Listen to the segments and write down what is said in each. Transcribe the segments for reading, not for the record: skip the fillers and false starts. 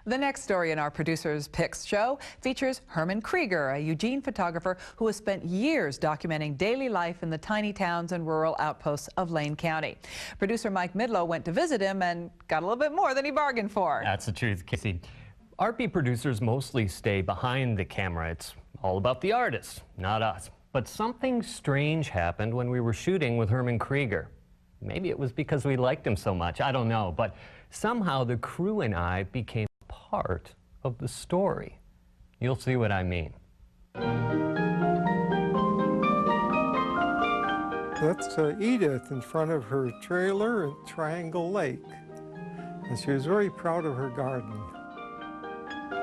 The next story in our Producers Picks show features Herman Krieger, a Eugene photographer who has spent years documenting daily life in the tiny towns and rural outposts of Lane County. Producer Mike Midlow went to visit him and got a little bit more than he bargained for. That's the truth, Casey. Art producers mostly stay behind the camera. It's all about the artists, not us. But something strange happened when we were shooting with Herman Krieger. Maybe it was because we liked him so much, I don't know, but somehow the crew and I became part of the story. You'll see what I mean. That's Edith in front of her trailer at Triangle Lake. And she was very proud of her garden.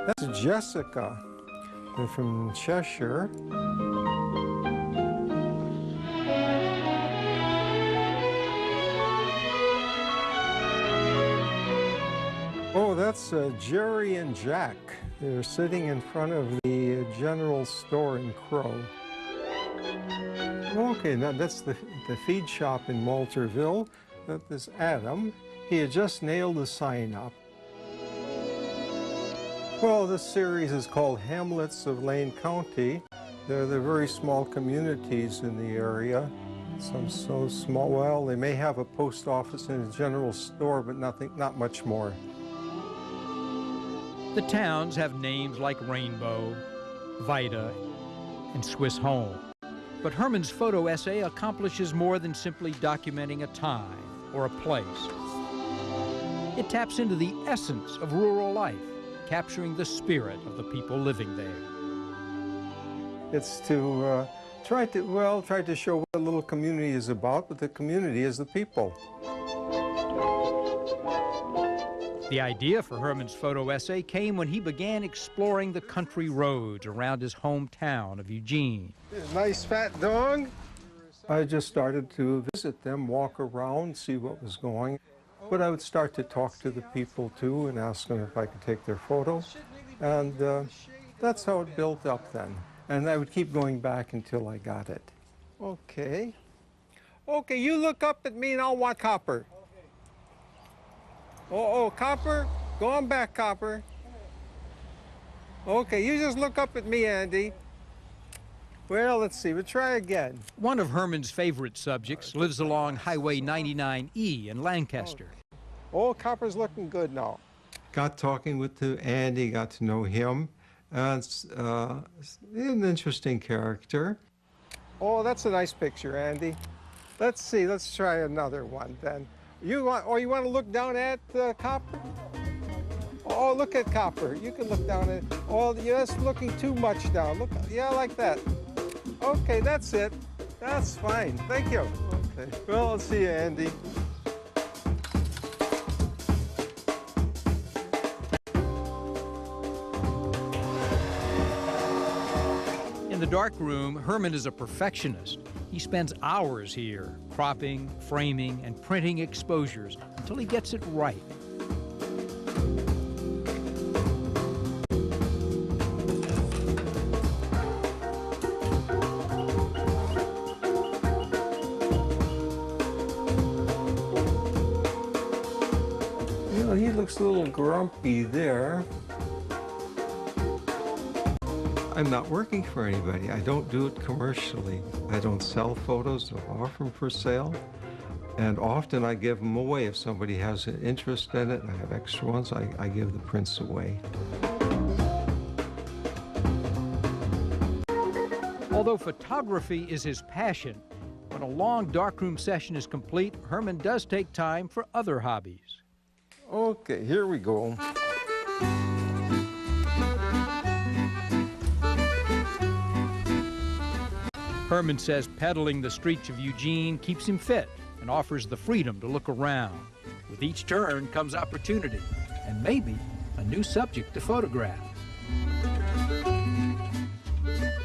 That's Jessica. They're from Cheshire. Oh, that's Jerry and Jack. They're sitting in front of the general store in Crow. Okay, now that's the feed shop in Malterville. That is Adam. He had just nailed the sign up. Well, this series is called Hamlets of Lane County. They're very small communities in the area. Some so small, well, they may have a post office and a general store, but not much more. The towns have names like Rainbow, Vida, and Swiss Home. But Herman's photo essay accomplishes more than simply documenting a time or a place. It taps into the essence of rural life, capturing the spirit of the people living there. It's to try to show what a little community is about, but the community is the people. The idea for Herman's photo essay came when he began exploring the country roads around his hometown of Eugene. Nice fat dog. I just started to visit them, walk around, see what was going. But I would start to talk to the people too and ask them if I could take their photo. And that's how it built up then. And I would keep going back until I got it. Okay. Okay, you look up at me and I'll watch Copper. Oh, Copper, go on back, Copper. Okay, you just look up at me, Andy. Well, let's see, we'll try again. One of Herman's favorite subjects lives along Highway 99E in Lancaster. Oh, Copper's looking good now. Got talking with Andy, got to know him. It's an interesting character. Oh, that's a nice picture, Andy. Let's see, let's try another one then. You want to look down at Copper? Oh, look at Copper. You can look down at. Oh, you're just looking too much down. Look, yeah, like that. Okay, that's it. That's fine. Thank you. Okay. Well, I'll see you, Andy. In the darkroom, Herman is a perfectionist. He spends hours here, cropping, framing, and printing exposures until he gets it right. You know, he looks a little grumpy there. I'm not working for anybody. I don't do it commercially. I don't sell photos or offer them for sale. And often I give them away. If somebody has an interest in it and I have extra ones, I give the prints away. Although photography is his passion, when a long darkroom session is complete, Herman does take time for other hobbies. Okay, here we go. Herman says pedaling the streets of Eugene keeps him fit and offers the freedom to look around. With each turn comes opportunity and maybe a new subject to photograph.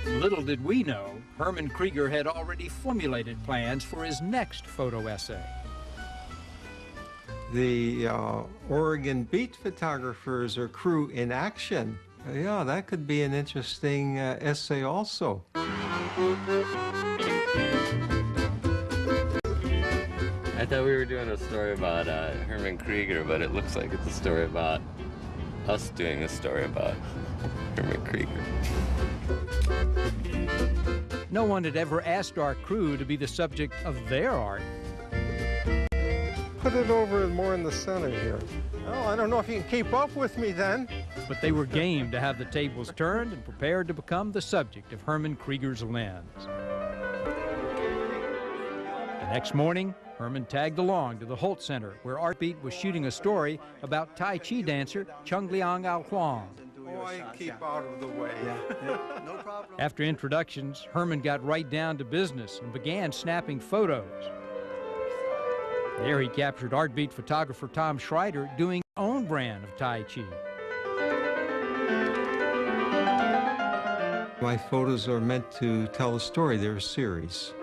Little did we know, Herman Krieger had already formulated plans for his next photo essay. The Oregon beat photographers or crew in action. Yeah, that could be an interesting essay also. I thought we were doing a story about Herman Krieger, but it looks like it's a story about us doing a story about Herman Krieger. No one had ever asked our crew to be the subject of their art. Put it over more in the center here. Oh, I don't know if you can keep up with me then. But they were game to have the tables turned and prepared to become the subject of Herman Krieger's lens. The next morning, Herman tagged along to the Holt Center, where Artbeat was shooting a story about Tai Chi dancer Chung Liang Ao Huang. Oh, I keep out of the way. No problem. After introductions, Herman got right down to business and began snapping photos. There he captured Artbeat photographer Tom Schreider doing his own brand of Tai Chi. My photos are meant to tell a story. They're a series.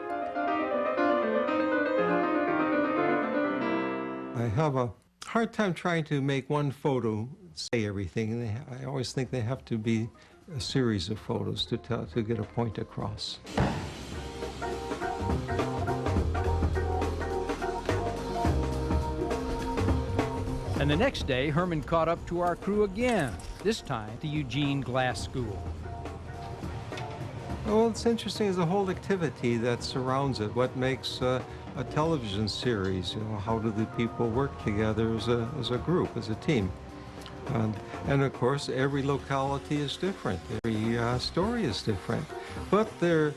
I have a hard time trying to make one photo say everything. I always think they have to be a series of photos to get a point across. And the next day, Herman caught up to our crew again, this time at the Eugene Glass School. Well, what's interesting is the whole activity that surrounds it. What makes a television series? You know, how do the people work together as a group, as a team? And of course, every locality is different. Every story is different. But there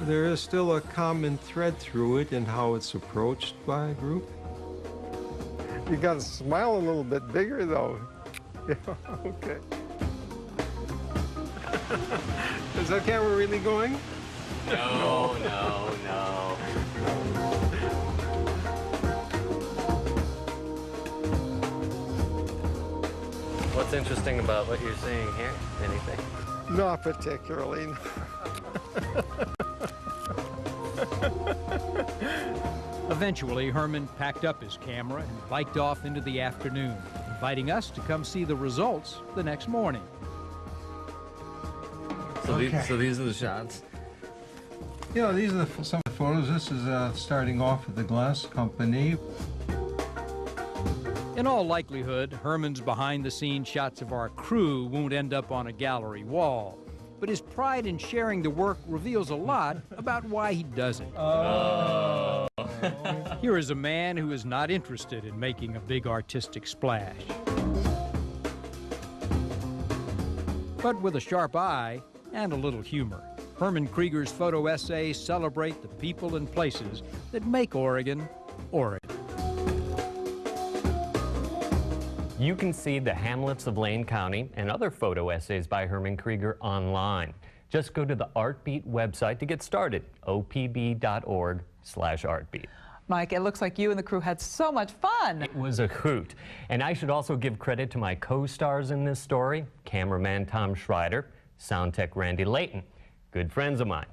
is still a common thread through it in how it's approached by a group. You got to smile a little bit bigger, though. Yeah, okay. Is that camera really going? No, no, no. What's interesting about what you're seeing here? Anything? Not particularly. Eventually, Herman packed up his camera and biked off into the afternoon, inviting us to come see the results the next morning. So, so these are the shots? Yeah, these are some of the photos. This is starting off with the glass company. In all likelihood, Herman's behind-the-scenes shots of our crew won't end up on a gallery wall, but his pride in sharing the work reveals a lot about why he does it. Oh. Here is a man who is not interested in making a big artistic splash, but with a sharp eye and a little humor. Herman Krieger's photo essays celebrate the people and places that make Oregon, Oregon. You can see the hamlets of Lane County and other photo essays by Herman Krieger online. Just go to the Artbeat website to get started, opb.org/artbeat. Mike, it looks like you and the crew had so much fun. It was a hoot. And I should also give credit to my co-stars in this story, cameraman Tom Schreider, sound tech Randy Layton, good friends of mine.